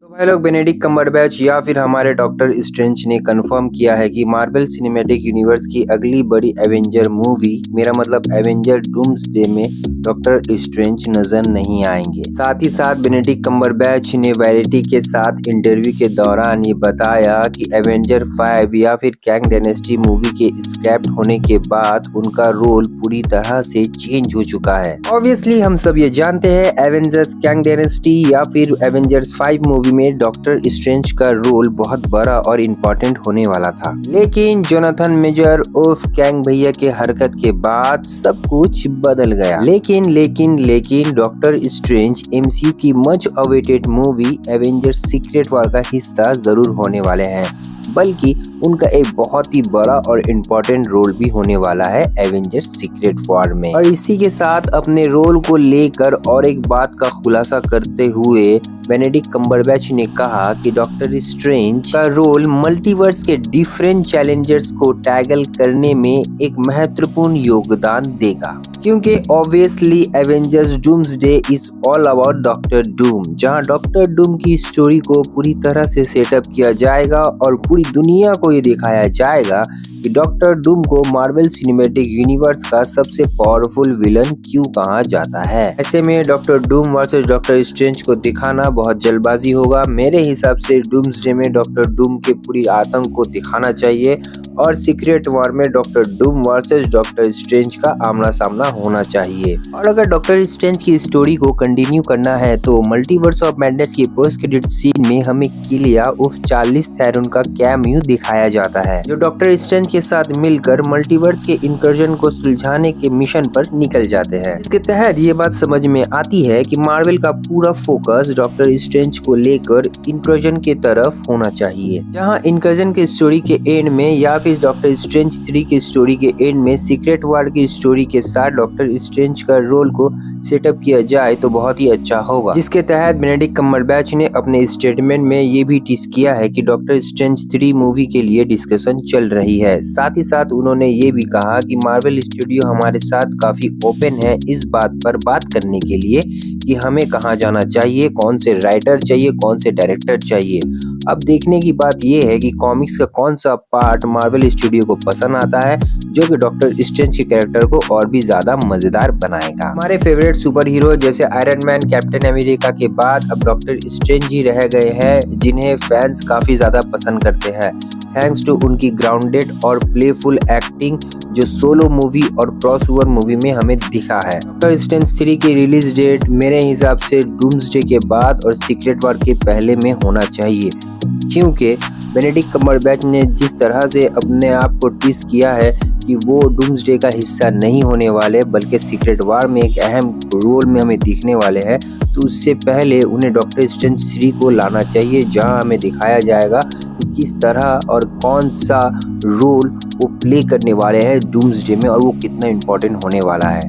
तो भाई लोग बेनेडिक्ट कम्बरबैच या फिर हमारे डॉक्टर स्ट्रेंज ने कंफर्म किया है कि मार्वल सिनेमैटिक यूनिवर्स की अगली बड़ी एवेंजर मूवी मेरा मतलब एवेंजर डूम्सडे में डॉक्टर स्ट्रेंज नजर नहीं आएंगे। साथ ही साथ बेनेडिक्ट कम्बरबैच ने वैरायटी के साथ इंटरव्यू के दौरान ये बताया कि एवेंजर 5 या फिर कैंग डायनेस्टी मूवी के स्क्रैप्ट होने के बाद उनका रोल पूरी तरह से चेंज हो चुका है। ऑब्वियसली हम सब ये जानते हैं एवेंजर्स कैंग डायनेस्टी या फिर एवेंजर्स 5 मूवी में डॉक्टर स्ट्रेंज का रोल बहुत बड़ा और इम्पोर्टेंट होने वाला था, लेकिन जोनाथन मेजर उर्फ कैंग भैया के हरकत के बाद सब कुछ बदल गया। लेकिन डॉक्टर स्ट्रेंज एमसीयू की much awaited movie Avengers secret war का हिस्सा जरूर होने वाले हैं, बल्कि उनका एक बहुत ही बड़ा और इम्पोर्टेंट रोल भी होने वाला है एवेंजर्स सीक्रेट वॉर में। और इसी के साथ अपने रोल को लेकर और एक बात का खुलासा करते हुए बेनेडिक्ट कम्बरबैच ने कहा कि डॉक्टर स्ट्रेंज का रोल मल्टीवर्स के डिफरेंट चैलेंजर्स को टैकल करने में एक महत्वपूर्ण योगदान देगा, क्योंकि obviously Avengers doomsday is all about doctor Doom, जहां डॉक्टर डूम की स्टोरी को पूरी तरह से सेटअप किया जाएगा और पूरी दुनिया को ये दिखाया जाएगा कि डॉक्टर डूम को मार्वल सिनेमैटिक यूनिवर्स का सबसे पावरफुल विलन क्यों कहा जाता है। ऐसे में doctor Doom versus doctor strange को दिखाना बहुत जल्दबाजी होगा। मेरे हिसाब से डूम्सडे में डॉक्टर डूम के पूरी आतंक को दिखाना चाहिए और सीक्रेट वॉर में doctor Doom versus doctor strange का आमना सामना होना चाहिए। और अगर डॉक्टर स्ट्रेंज की स्टोरी को कंटिन्यू करना है तो मल्टीवर्स ऑफ मैडनेस की पोस्ट क्रेडिट सीन में हमें किलिया उर्फ चार्लिस थेरोन का कैमियो दिखाया जाता है, जो डॉक्टर स्ट्रेंज के साथ मिलकर मल्टीवर्स के इंकर्जन को सुलझाने के मिशन पर निकल जाते हैं। इसके तहत ये बात समझ में आती है कि मार्वल का पूरा फोकस डॉक्टर स्ट्रेंज को लेकर इंकर्जन के तरफ होना चाहिए, जहां इंकर्जन के स्टोरी के एंड में या फिर डॉक्टर स्ट्रेंज 3 की स्टोरी के एंड में सीक्रेट वॉर की स्टोरी के साथ डॉक्टर स्ट्रेंज का रोल को सेटअप किया जाए तो बहुत ही अच्छा होगा। जिसके तहत बेनेडिक्ट कम्बरबैच ने अपने स्टेटमेंट में ये भी टीज किया है कि डॉक्टर स्ट्रेंज 3 मूवी के लिए डिस्कशन चल रही है। साथ ही साथ उन्होंने ये भी कहा कि मार्वल स्टूडियो हमारे साथ काफी ओपन है इस बात पर बात करने के लिए कि हमें कहाँ जाना चाहिए, कौन से राइटर चाहिए, कौन से डायरेक्टर चाहिए। अब देखने की बात यह है कि कॉमिक्स का कौन सा पार्ट मार्वल स्टूडियो को पसंद आता है, जो कि डॉक्टर स्ट्रेंज के कैरेक्टर को और भी ज्यादा मजेदार बनाएगा। हमारे फेवरेट सुपर हीरो जैसे आयरन मैन, कैप्टन अमेरिका के बाद अब डॉक्टर स्ट्रेंज ही रह गए हैं, जिन्हें फैंस काफी ज्यादा पसंद करते हैं थैंक्स टू उनकी ग्राउंडेड और प्लेफुल एक्टिंग जो सोलो मूवी और क्रॉसओवर मूवी में हमें दिखा है। डॉक्टर स्ट्रेंज 3 की रिलीज डेट मेरे हिसाब से डूम्सडे के बाद और सीक्रेट वॉर के पहले में होना चाहिए, क्योंकि बेनेडिक्ट कम्बरबैच ने जिस तरह से अपने आप को टीज किया है कि वो डूम्सडे का हिस्सा नहीं होने वाले बल्कि सीक्रेट वॉर में एक अहम रोल में हमें दिखने वाले हैं, तो उससे पहले उन्हें डॉक्टर स्ट्रेंज 3 को लाना चाहिए, जहां हमें दिखाया जाएगा कि किस तरह और कौन सा रोल वो प्ले करने वाले हैं डूम्सडे में और वो कितना इम्पोर्टेंट होने वाला है।